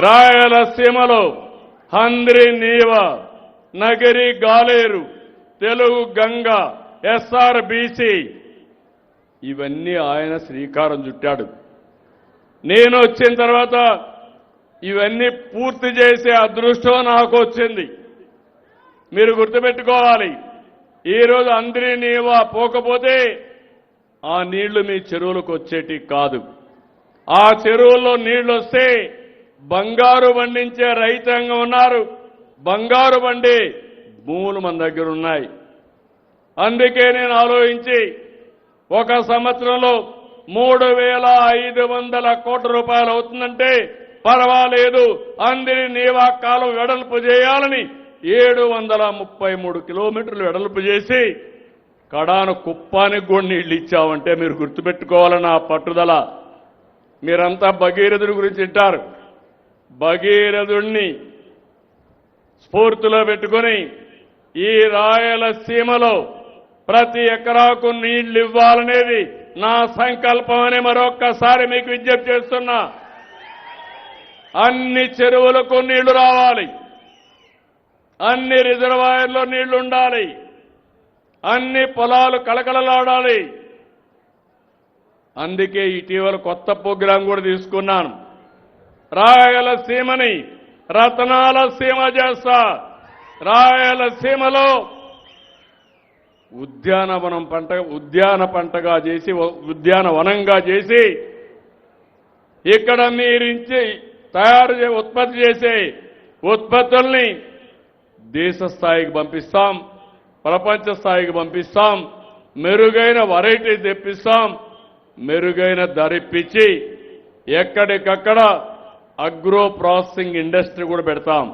రాయలసీమలో హంద్రి నీవ, నగరి గాలేరు, తెలుగు గంగ, SRBC ఇవన్నీ ఆయన శ్రీకారం చుట్టాడు. నేను వచ్చిన తర్వాత ఇవన్నీ పూర్తి చేసే అదృష్టం నాకు వచ్చింది. మీరు గుర్తుపెట్టుకోవాలి, ఈరోజు అందరి నీవా పోకపోతే ఆ నీళ్లు మీ చెరువులకు వచ్చేటి కాదు. ఆ చెరువుల్లో నీళ్లు వస్తే బంగారు పండించే రైతాంగం ఉన్నారు, బంగారు పండే భూములు మన దగ్గర ఉన్నాయి. అందుకే నేను ఆలోచించి ఒక సంవత్సరంలో 3,500 కోట్ల రూపాయలు అవుతుందంటే పర్వాలేదు, అందరి నీవా కాలం వెడల్పు చేయాలని 733 కిలోమీటర్లు వెడల్పు చేసి కడాను కుప్పానికి కూడా నీళ్లు ఇచ్చామంటే మీరు గుర్తుపెట్టుకోవాలని ఆ పట్టుదల. మీరంతా భగీరథుడి గురించి వింటారు. భగీరథుడిని స్ఫూర్తిలో పెట్టుకొని ఈ రాయలసీమలో ప్రతి ఎకరాకు నీళ్లు ఇవ్వాలనేది నా సంకల్పం అని మరొక్కసారి మీకు విజ్ఞప్తి చేస్తున్నా. అన్ని చెరువులకు నీళ్లు రావాలి, అన్ని రిజర్వాయర్లో నీళ్లు ఉండాలి, అన్ని పొలాలు కళకళలాడాలి. అందుకే ఇటీవల కొత్త ప్రోగ్రాం కూడా తీసుకున్నాను. రాయలసీమని రతనాల సీమ చేస్తా. రాయలసీమలో ఉద్యానవనంగా చేసి ఇక్కడ మీరించి ఉత్పత్తి చేసే ఉత్పత్తుల్ని దేశ స్థాయికి పంపిస్తాం, ప్రపంచ స్థాయికి పంపిస్తాం, మెరుగైన వెరైటీ తెప్పిస్తాం, మెరుగైన ధర ఇప్పించి ఎక్కడికక్కడ అగ్రో ప్రాసెసింగ్ ఇండస్ట్రీ కూడా పెడతాం.